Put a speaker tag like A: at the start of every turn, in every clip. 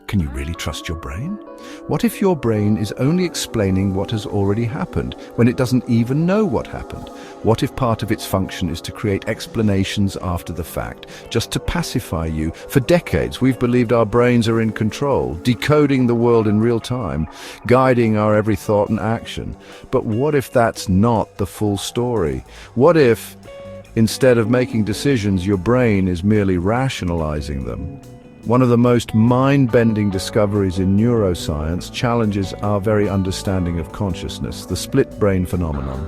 A: Can you really trust your brain? What if your brain is only explaining what has already happened, when it doesn't even know what happened? What if part of its function is to create explanations after the fact, just to pacify you? For decades, we've believed our brains are in control, decoding the world in real time, guiding our every thought and action. But what if that's not the full story? What if, instead of making decisions, your brain is merely rationalizing them? One of the most mind-bending discoveries in neuroscience challenges our very understanding of consciousness, the split brain phenomenon.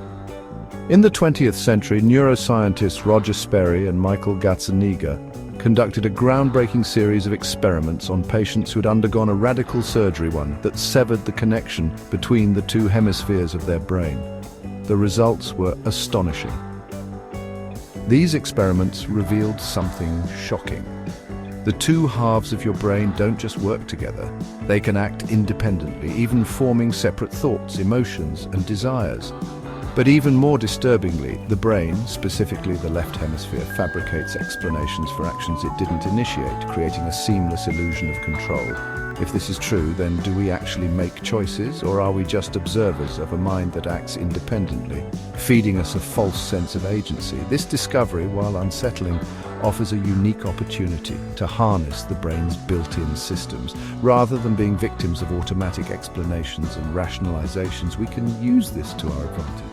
A: In the 20th century, neuroscientists Roger Sperry and Michael Gazzaniga conducted a groundbreaking series of experiments on patients who had undergone a radical surgery, one that severed the connection between the two hemispheres of their brain. The results were astonishing. These experiments revealed something shocking. The two halves of your brain don't just work together. They can act independently, even forming separate thoughts, emotions, and desires. But even more disturbingly, the brain, specifically the left hemisphere, fabricates explanations for actions it didn't initiate, creating a seamless illusion of control. If this is true, then do we actually make choices, or are we just observers of a mind that acts independently, feeding us a false sense of agency? This discovery, while unsettling, offers a unique opportunity to harness the brain's built-in systems. Rather than being victims of automatic explanations and rationalizations, we can use this to our advantage.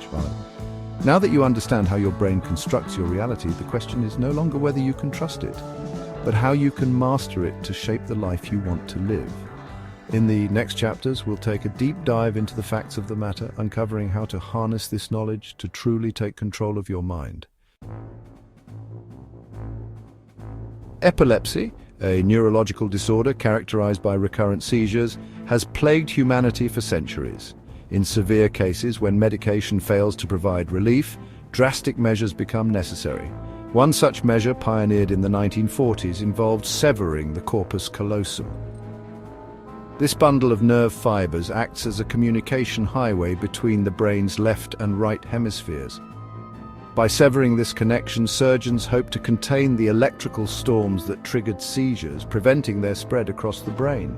A: Now that you understand how your brain constructs your reality, the question is no longer whether you can trust it, but how you can master it to shape the life you want to live. In the next chapters, we'll take a deep dive into the facts of the matter, uncovering how to harness this knowledge to truly take control of your mind. Epilepsy, a neurological disorder characterized by recurrent seizures, has plagued humanity for centuries. In severe cases, when medication fails to provide relief, drastic measures become necessary. One such measure, pioneered in the 1940s, involved severing the corpus callosum. This bundle of nerve fibers acts as a communication highway between the brain's left and right hemispheres. By severing this connection, surgeons hope to contain the electrical storms that triggered seizures, preventing their spread across the brain.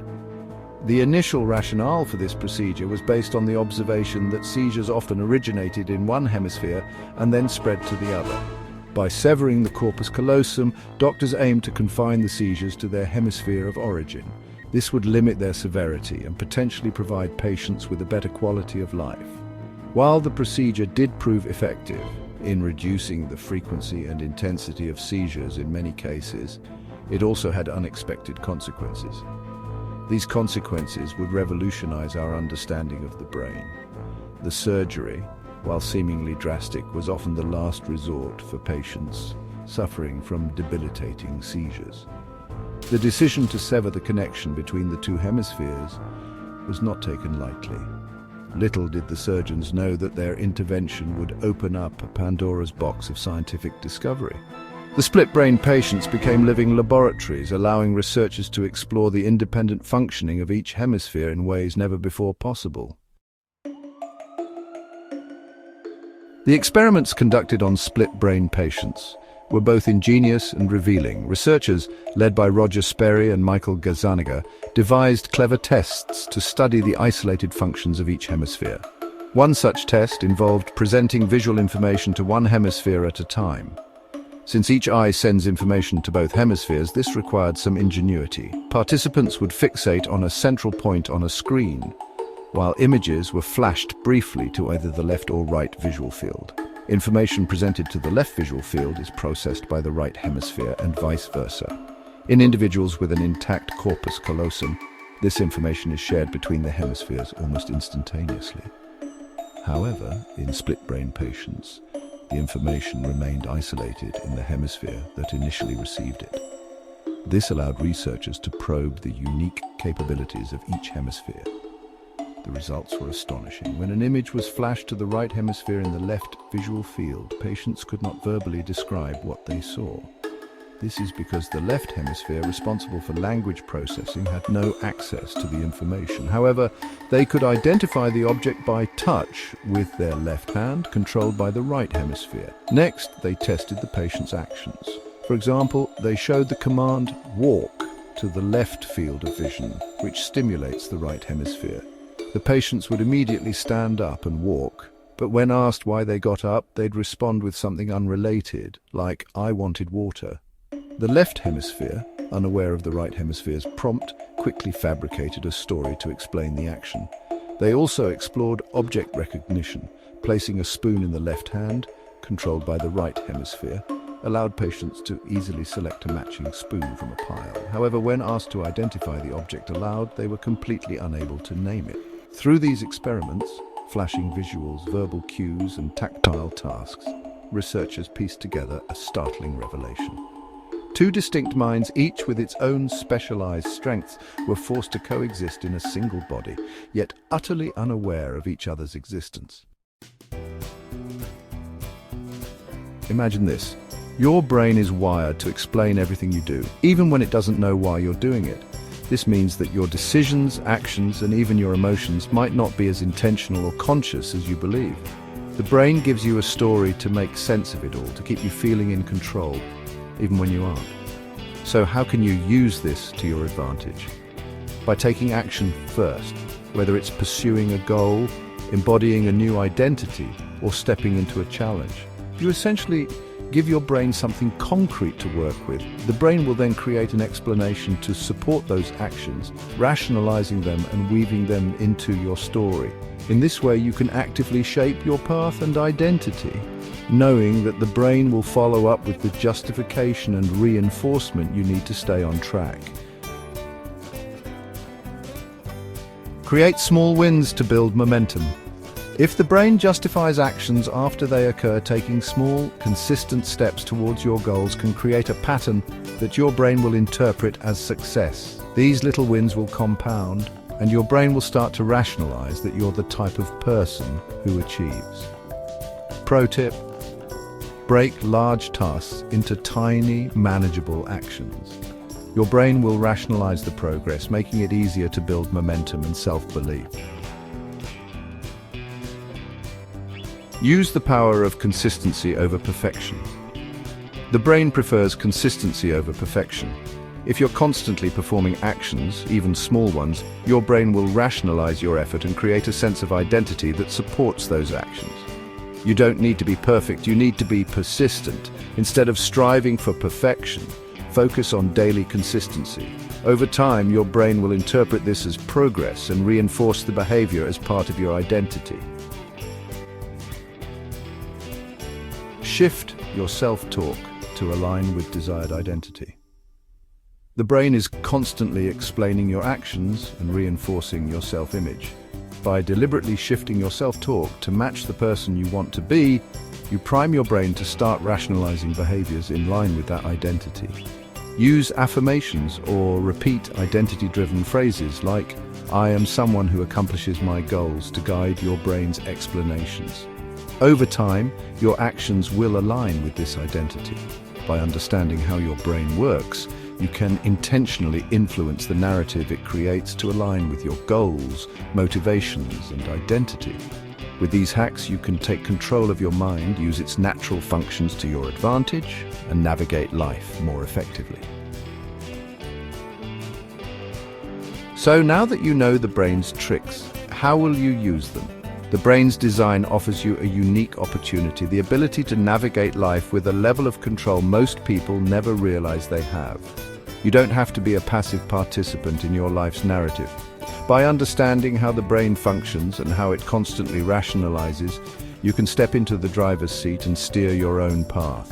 A: The initial rationale for this procedure was based on the observation that seizures often originated in one hemisphere and then spread to the other. By severing the corpus callosum, doctors aimed to confine the seizures to their hemisphere of origin. This would limit their severity and potentially provide patients with a better quality of life. While the procedure did prove effective in reducing the frequency and intensity of seizures in many cases, it also had unexpected consequences. These consequences would revolutionize our understanding of the brain. The surgery, while seemingly drastic, was often the last resort for patients suffering from debilitating seizures. The decision to sever the connection between the two hemispheres was not taken lightly. Little did the surgeons know that their intervention would open up a Pandora's box of scientific discovery. The split-brain patients became living laboratories, allowing researchers to explore the independent functioning of each hemisphere in ways never before possible. The experiments conducted on split-brain patients were both ingenious and revealing. Researchers, led by Roger Sperry and Michael Gazzaniga, devised clever tests to study the isolated functions of each hemisphere. One such test involved presenting visual information to one hemisphere at a time. Since each eye sends information to both hemispheres, this required some ingenuity. Participants would fixate on a central point on a screen, while images were flashed briefly to either the left or right visual field. Information presented to the left visual field is processed by the right hemisphere and vice versa. In individuals with an intact corpus callosum, this information is shared between the hemispheres almost instantaneously. However, in split-brain patients, the information remained isolated in the hemisphere that initially received it. This allowed researchers to probe the unique capabilities of each hemisphere. The results were astonishing. When an image was flashed to the right hemisphere in the left visual field, patients could not verbally describe what they saw. This is because the left hemisphere, responsible for language processing, had no access to the information. However, they could identify the object by touch with their left hand, controlled by the right hemisphere. Next, they tested the patient's actions. For example, they showed the command "walk" to the left field of vision, which stimulates the right hemisphere. The patients would immediately stand up and walk, but when asked why they got up, they'd respond with something unrelated, like, "I wanted water." The left hemisphere, unaware of the right hemisphere's prompt, quickly fabricated a story to explain the action. They also explored object recognition, placing a spoon in the left hand, controlled by the right hemisphere, allowed patients to easily select a matching spoon from a pile. However, when asked to identify the object aloud, they were completely unable to name it. Through these experiments, flashing visuals, verbal cues, and tactile tasks, researchers pieced together a startling revelation. Two distinct minds, each with its own specialized strengths, were forced to coexist in a single body, yet utterly unaware of each other's existence. Imagine this. Your brain is wired to explain everything you do, even when it doesn't know why you're doing it. This means that your decisions, actions, and even your emotions might not be as intentional or conscious as you believe. The brain gives you a story to make sense of it all, to keep you feeling in control, even when you aren't. So how can you use this to your advantage? By taking action first, whether it's pursuing a goal, embodying a new identity, or stepping into a challenge. You essentially give your brain something concrete to work with. The brain will then create an explanation to support those actions, rationalizing them and weaving them into your story. In this way, you can actively shape your path and identity, knowing that the brain will follow up with the justification and reinforcement you need to stay on track. Create small wins to build momentum. If the brain justifies actions after they occur, taking small, consistent steps towards your goals can create a pattern that your brain will interpret as success. These little wins will compound, and your brain will start to rationalize that you're the type of person who achieves. Pro tip: break large tasks into tiny, manageable actions. Your brain will rationalize the progress, making it easier to build momentum and self-belief. Use the power of consistency over perfection. The brain prefers consistency over perfection. If you're constantly performing actions, even small ones, your brain will rationalize your effort and create a sense of identity that supports those actions. You don't need to be perfect, you need to be persistent. Instead of striving for perfection, focus on daily consistency. Over time, your brain will interpret this as progress and reinforce the behavior as part of your identity. Shift your self-talk to align with desired identity. The brain is constantly explaining your actions and reinforcing your self-image. By deliberately shifting your self-talk to match the person you want to be, you prime your brain to start rationalizing behaviors in line with that identity. Use affirmations or repeat identity-driven phrases like, "I am someone who accomplishes my goals," to guide your brain's explanations. Over time, your actions will align with this identity. By understanding how your brain works, you can intentionally influence the narrative it creates to align with your goals, motivations, and identity. With these hacks, you can take control of your mind, use its natural functions to your advantage, and navigate life more effectively. So now that you know the brain's tricks, how will you use them? The brain's design offers you a unique opportunity, the ability to navigate life with a level of control most people never realize they have. You don't have to be a passive participant in your life's narrative. By understanding how the brain functions and how it constantly rationalizes, you can step into the driver's seat and steer your own path.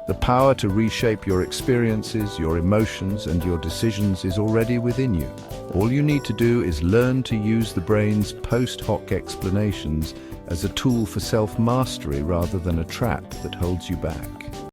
A: The power to reshape your experiences, your emotions, and your decisions is already within you. All you need to do is learn to use the brain's post hoc explanations as a tool for self-mastery rather than a trap that holds you back.